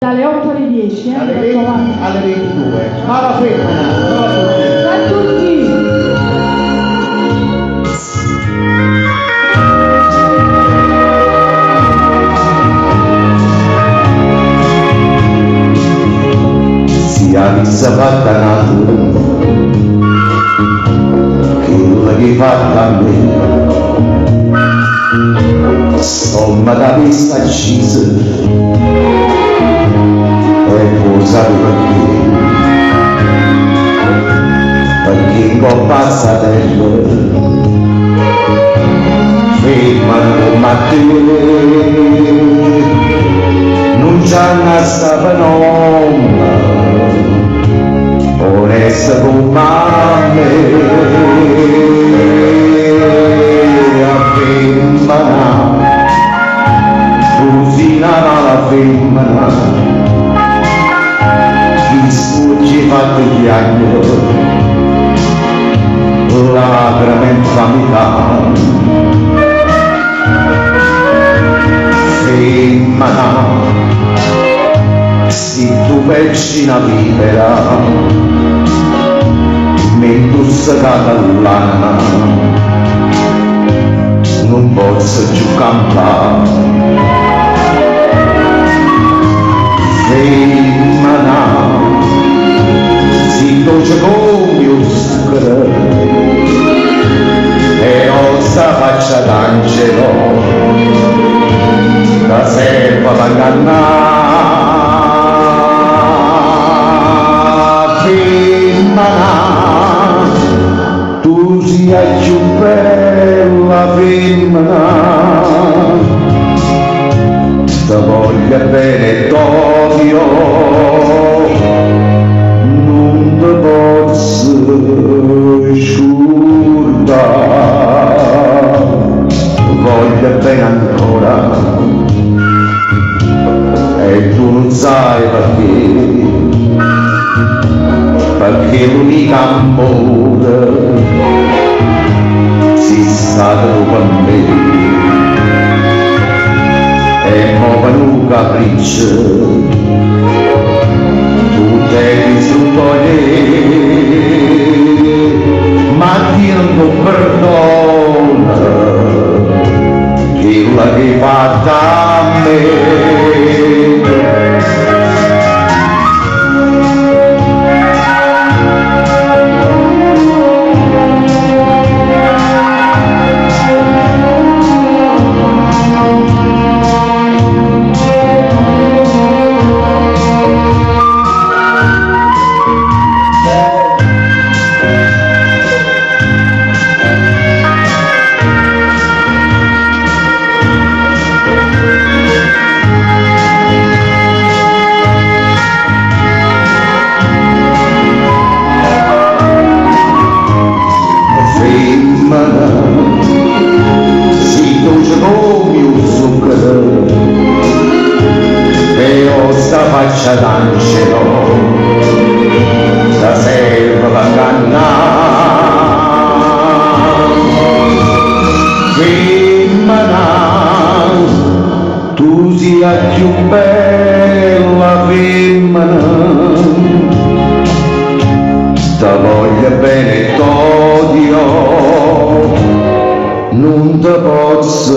Dalle 8 alle 10, Dalle 20 alle 22. Alla femmina. Ciao a tutti! Si avvisa fatta natura, quella che fatta a me, somma da vista accisa, e poi sai perché in coppa terra, ferma come a te, non c'è una stapanonna, onesta come a me, a femmina, cosina la femmina, chi sfugge fatte gli anni, lacrime infamità, femmina, si tu vicina vivera, mentre segata l'anima, non posso più campare. Femmina, si dolce come un zucchero, e ossa faccia d'angelo, da serva da ingannare. Femmina, tu sia più bella femmina, ti voglio bene t'odio, non ti posso scordare, voglio bene ancora, e tu non sai perché l'unica amore si stato con me, e mo un capriccio, tu devi supporre, ma Dio non perdona, quella che fatta a me. Si dolce come un zucchero, e ossa faccia d'angelo, da serva da ingannare. Femmina, tu sia più bella femmina, ti voglio bene t'odio, non ti posso